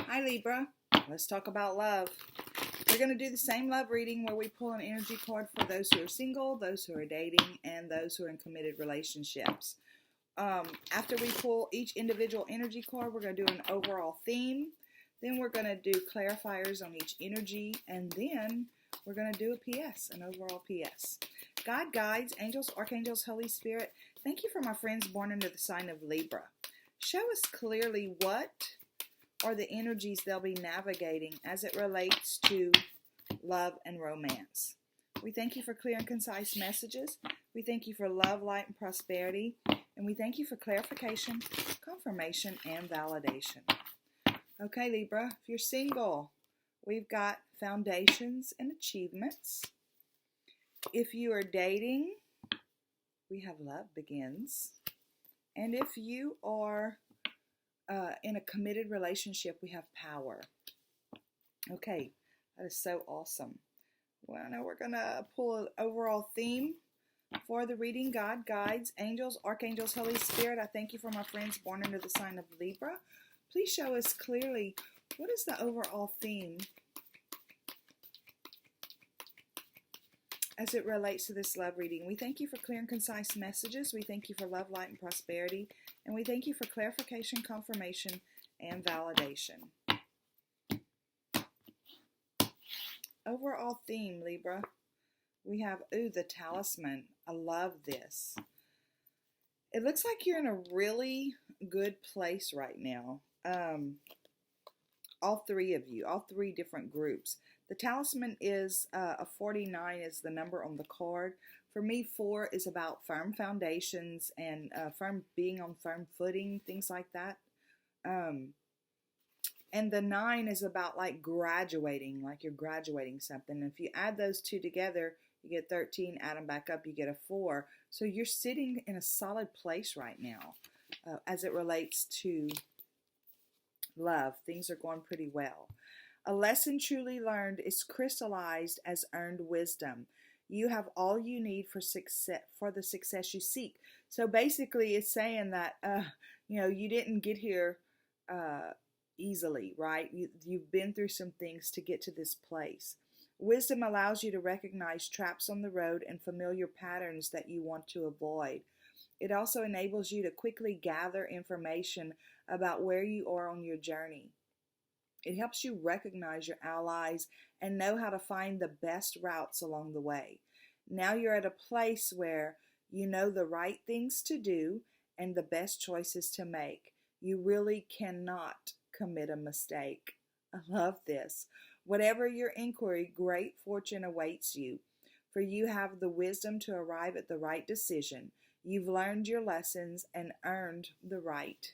Hi Libra, let's talk about love. We're going to do the same love reading where we pull an energy card for those who are single, those who are dating, and those who are in committed relationships. After we pull each individual energy card, we're going to do an overall theme. Then we're going to do clarifiers on each energy, and then we're going to do a PS, an overall PS. God, guides, angels, archangels, Holy Spirit, thank you for my friends born under the sign of Libra. Show us clearly what are the energies they'll be navigating as it relates to love and romance. We thank you for clear and concise messages. We thank you for love, light, and prosperity. And we thank you for clarification, confirmation, and validation. Okay, Libra, if you're single, we've got foundations and achievements. If you are dating, we have love begins. And if you are in a committed relationship, we have power. Okay, that is so awesome. Well, now we're going to pull an overall theme for the reading. God, guides, angels, archangels, Holy Spirit, I thank you for my friends born under the sign of Libra. Please show us clearly what is the overall theme as it relates to this love reading. We thank you for clear and concise messages. We thank you for love, light, and prosperity. And we thank you for clarification, confirmation, and validation. Overall theme, Libra. We have, the talisman. I love this. It looks like you're in a really good place right now. All three of you, all three different groups. The talisman is a 49 is the number on the card. For me, 4 is about firm foundations and being on firm footing, things like that. And the 9 is about like graduating, like you're graduating something. And if you add those two together, you get 13, add them back up, you get a 4. So you're sitting in a solid place right now as it relates to love. Things are going pretty well. A lesson truly learned is crystallized as earned wisdom. You have all you need for success, for the success you seek. So basically it's saying that, you didn't get here easily, right? You've been through some things to get to this place. Wisdom allows you to recognize traps on the road and familiar patterns that you want to avoid. It also enables you to quickly gather information about where you are on your journey. It helps you recognize your allies and know how to find the best routes along the way. Now you're at a place where you know the right things to do and the best choices to make. You really cannot commit a mistake. I love this. Whatever your inquiry, great fortune awaits you, for you have the wisdom to arrive at the right decision. You've learned your lessons and earned the right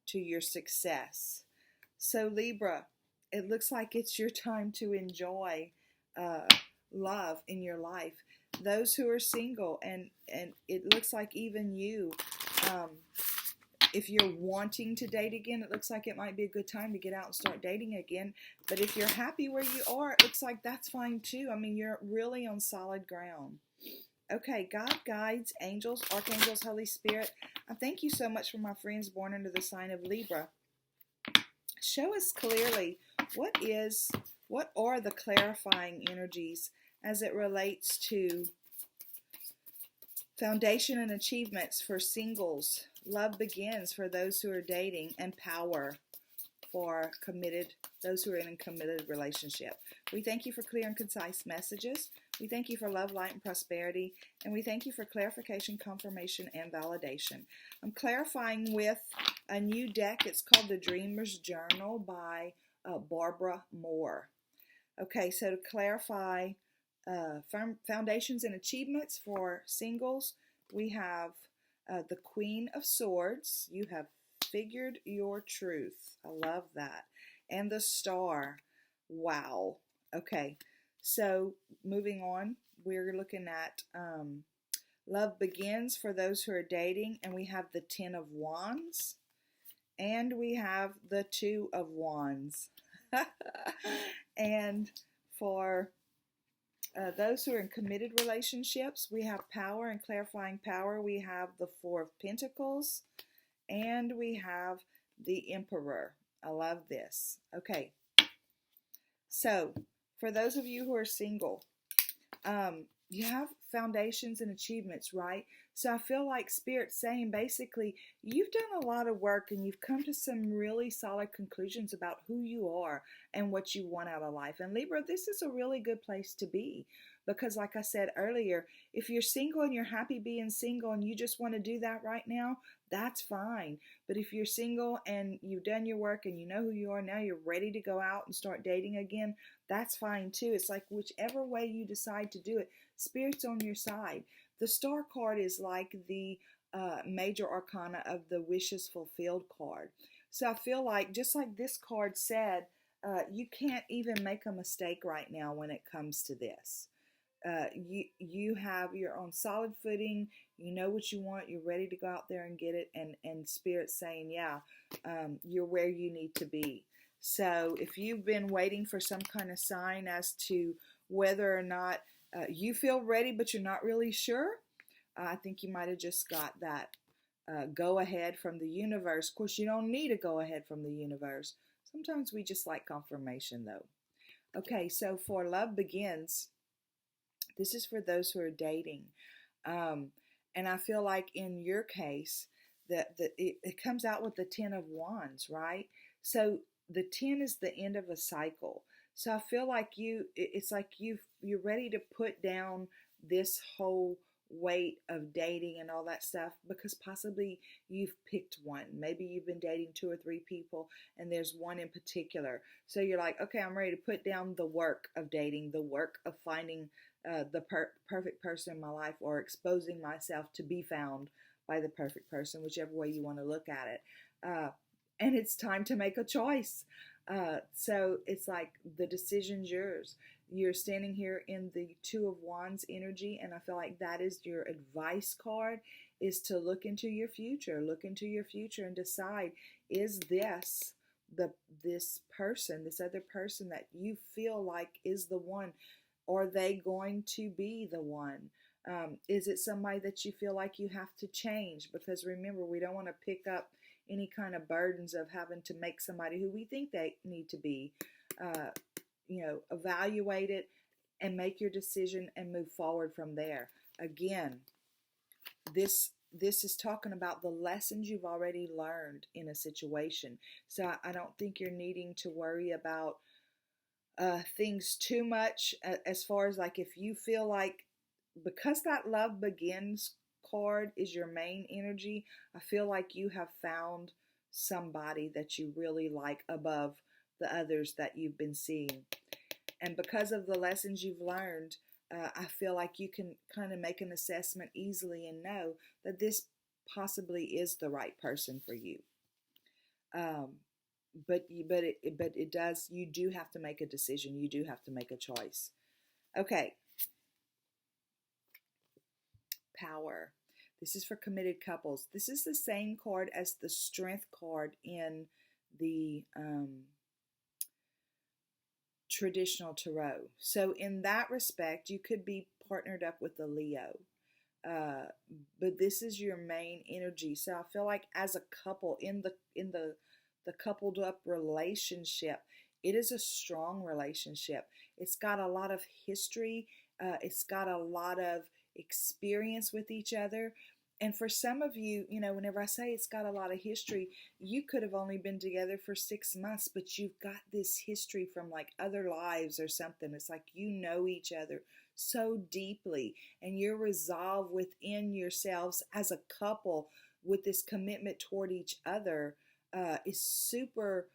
to your success. So Libra, it looks like it's your time to enjoy love in your life. Those who are single, and it looks like even you, if you're wanting to date again, it looks like it might be a good time to get out and start dating again. But if you're happy where you are, it looks like that's fine too. I mean, you're really on solid ground. Okay, God, guides, angels, archangels, Holy Spirit, I thank you so much for my friends born under the sign of Libra. Show us clearly what are the clarifying energies as it relates to foundation and achievements for singles, love begins for those who are dating, and power for those who are in a committed relationship. We thank you for clear and concise messages. We thank you for love, light, and prosperity. And we thank you for clarification, confirmation, and validation. I'm clarifying with a new deck. It's called The Dreamer's Journal by Barbara Moore. Okay, so to clarify foundations and achievements for singles, we have the Queen of Swords. You have figured your truth. I love that. And the Star. Wow. Okay, so moving on, we're looking at love begins for those who are dating, and we have the 10 of Wands, and we have the 2 of Wands. And for those who are in committed relationships, we have power and clarifying power. We have the 4 of Pentacles, and we have the Emperor. I love this. Okay. So for those of you who are single, you have foundations and achievements, right? So I feel like Spirit's saying basically you've done a lot of work and you've come to some really solid conclusions about who you are and what you want out of life. And Libra, this is a really good place to be because, like I said earlier, if you're single and you're happy being single and you just want to do that right now, that's fine. But if you're single and you've done your work and you know who you are, now you're ready to go out and start dating again, that's fine too. It's like whichever way you decide to do it, Spirit's on your side. The Star card is like the major arcana of the wishes fulfilled card. So I feel like, just like this card said, you can't even make a mistake right now when it comes to this. You're on solid footing. You know what you want. You're ready to go out there and get it. And Spirit's saying, yeah, you're where you need to be. So if you've been waiting for some kind of sign as to whether or not you feel ready, but you're not really sure, I think you might have just got that go ahead from the universe. Of course, you don't need a go ahead from the universe. Sometimes we just like confirmation, though. Okay, so for Love Begins, this is for those who are dating. And I feel like in your case, that it comes out with the 10 of Wands, right? So the 10 is the end of a cycle. So I feel like it's like you're ready to put down this whole weight of dating and all that stuff because possibly you've picked one. Maybe you've been dating 2 or 3 people and there's one in particular. So you're like, okay, I'm ready to put down the work of dating, the work of finding the perfect person in my life, or exposing myself to be found by the perfect person, whichever way you want to look at it. And it's time to make a choice. So it's like the decision's yours. You're standing here in the 2 of Wands energy, and I feel like that is your advice card, is to look into your future. Look into your future and decide, is this this other person that you feel like is the one? Are they going to be the one? Is it somebody that you feel like you have to change? Because remember, we don't want to pick up any kind of burdens of having to make somebody who we think they need to be. Evaluate it and make your decision and move forward from there. Again, this is talking about the lessons you've already learned in a situation. So I don't think you're needing to worry about things too much, as far as like if you feel like, because that Love Begins card is your main energy, I feel like you have found somebody that you really like above the others that you've been seeing. And because of the lessons you've learned, I feel like you can kind of make an assessment easily and know that this possibly is the right person for you. But it does, you do have to make a decision. You do have to make a choice. Okay. Power. This is for committed couples. This is the same card as the Strength card in the traditional tarot. So in that respect, you could be partnered up with a Leo. But this is your main energy. So I feel like as a couple in the coupled up relationship, it is a strong relationship. It's got a lot of history. It's got a lot of experience with each other. And for some of you, whenever I say it's got a lot of history, you could have only been together for 6 months, but you've got this history from like other lives or something. It's like you know each other so deeply, and your resolve within yourselves as a couple with this commitment toward each other is super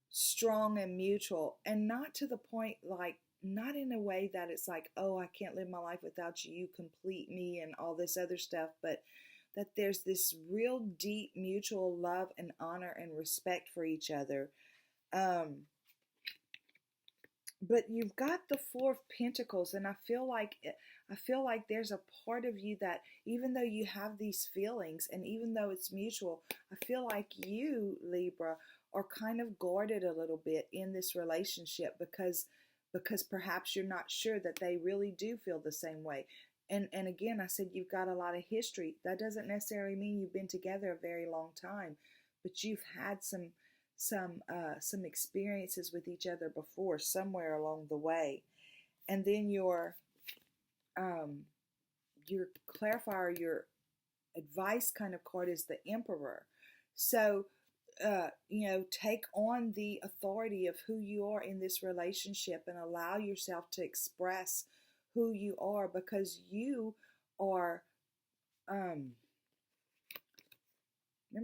strong and mutual, and not to the point, like, not in a way that it's like, oh, I can't live my life without you, you complete me and all this other stuff, but that there's this real deep mutual love and honor and respect for each other. But you've got the 4 of Pentacles, and I feel like there's a part of you that, even though you have these feelings and even though it's mutual, I feel like you, Libra, are kind of guarded a little bit in this relationship because perhaps you're not sure that they really do feel the same way. And again, I said you've got a lot of history. That doesn't necessarily mean you've been together a very long time, but you've had some some experiences with each other before, somewhere along the way. And then your clarifier, your advice kind of card is the Emperor. So take on the authority of who you are in this relationship and allow yourself to express who you are, because you are, remember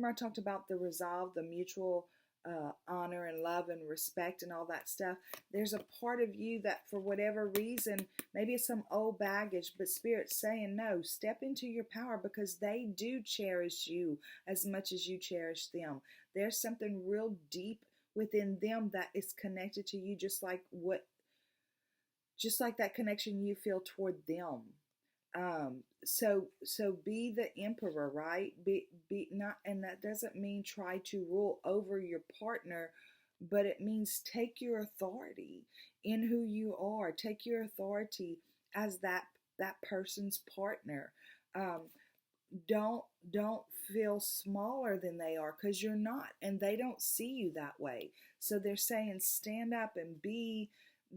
I talked about the resolve, the mutual honor and love and respect and all that stuff. There's a part of you that for whatever reason, maybe it's some old baggage, but Spirit's saying no, step into your power, because they do cherish you as much as you cherish them. There's something real deep within them that is connected to you, just like that connection you feel toward them. So be the Emperor, right? Be not, and that doesn't mean try to rule over your partner, but it means take your authority in who you are. Take your authority as that person's partner. Don't feel smaller than they are, because you're not, and they don't see you that way. So they're saying stand up and be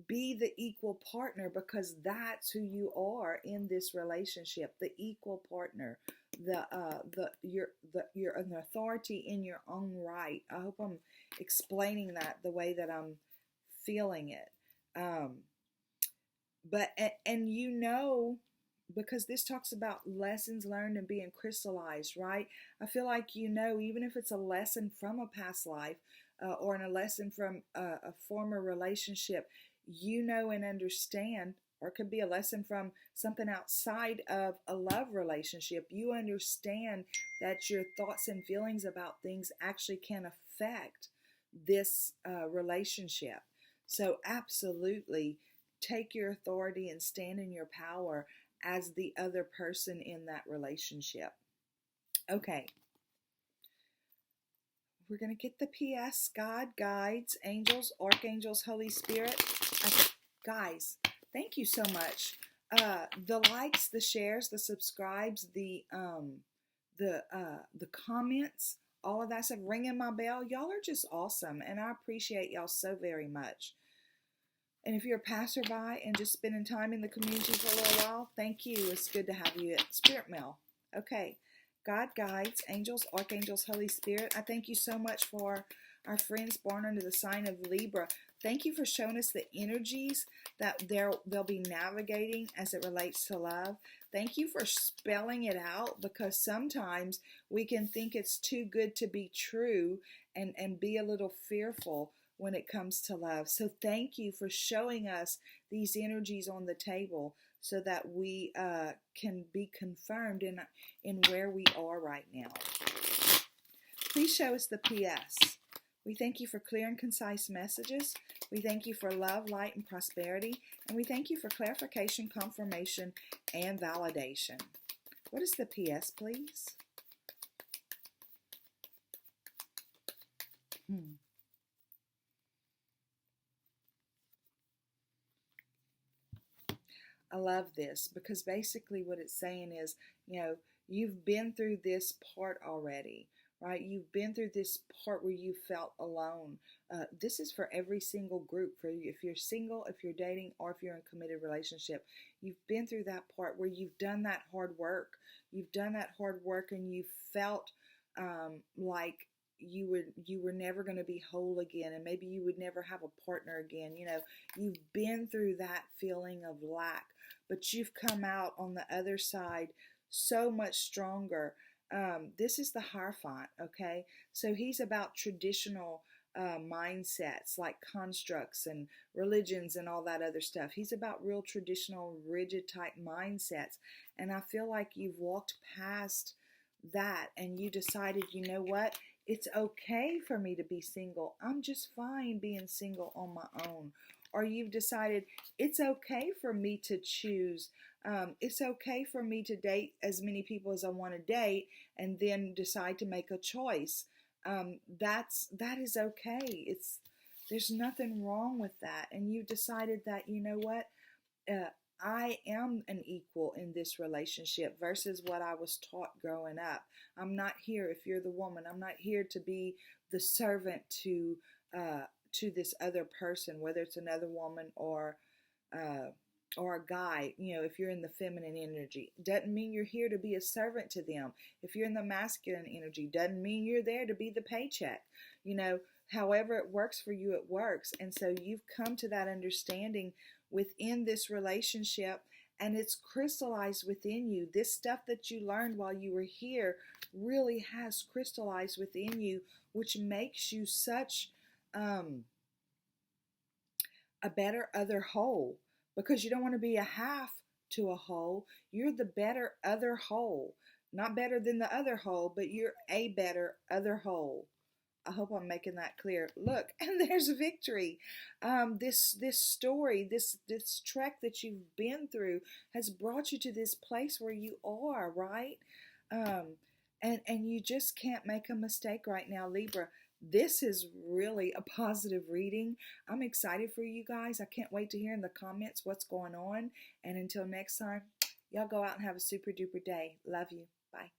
the equal partner, because that's who you are in this relationship, the equal partner, you're an authority in your own right. I hope I'm explaining that the way that I'm feeling it. Because this talks about lessons learned and being crystallized, right? I feel like, even if it's a lesson from a past life, or a lesson from a former relationship, and understand, or it could be a lesson from something outside of a love relationship. You understand that your thoughts and feelings about things actually can affect this relationship. So absolutely take your authority and stand in your power as the other person in that relationship. Okay. We're going to get the PS, God, guides, angels, archangels, Holy Spirit. Guys, thank you so much. The likes, the shares, the subscribes, the comments, all of that stuff, ringing my bell. Y'all are just awesome, and I appreciate y'all so very much. And if you're a passerby and just spending time in the community for a little while, thank you. It's good to have you at Spirit Mail. Okay. God, guides, angels, archangels, Holy Spirit. I thank you so much for our friends born under the sign of Libra. Thank you for showing us the energies that they'll be navigating as it relates to love. Thank you for spelling it out, because sometimes we can think it's too good to be true and be a little fearful when it comes to love. So thank you for showing us these energies on the table, so that we can be confirmed in where we are right now. Please show us the PS. We thank you for clear and concise messages. We thank you for love, light, and prosperity. And we thank you for clarification, confirmation, and validation. What is the PS, please? I love this, because basically what it's saying is, you've been through this part already, right? You've been through this part where you felt alone. This is for every single group, for you, if you're single, if you're dating, or if you're in a committed relationship. You've been through that part where you've done that hard work. You've done that hard work, and you felt like you were never going to be whole again, and maybe you would never have a partner again. You've been through that feeling of lack, but you've come out on the other side so much stronger. This is the Hierophant, okay? So he's about traditional mindsets like constructs and religions and all that other stuff. He's about real traditional, rigid type mindsets. And I feel like you've walked past that and you decided, you know what? It's okay for me to be single. I'm just fine being single on my own. Or you've decided it's okay for me to choose. It's okay for me to date as many people as I want to date and then decide to make a choice. That is okay. There's nothing wrong with that. And you've decided that, you know what? I am an equal in this relationship versus what I was taught growing up. I'm not here, if you're the woman, I'm not here to be the servant to this other person, whether it's another woman uh, or a guy. You know, if you're in the feminine energy, doesn't mean you're here to be a servant to them. If you're in the masculine energy, doesn't mean you're there to be the paycheck. You know, however it works for you, it works. And so you've come to that understanding within this relationship, and it's crystallized within you. This stuff that you learned while you were here really has crystallized within you, which makes you such a better other whole, because you don't want to be a half to a whole. You're the better other whole. Not better than the other whole, but you're a better other whole. I hope I'm making that clear. Look, and there's victory. This story, this trek that you've been through has brought you to this place where you are, right? And you just can't make a mistake right now, Libra. This is really a positive reading. I'm excited for you guys. I can't wait to hear in the comments what's going on. And until next time, y'all go out and have a super duper day. Love you. Bye.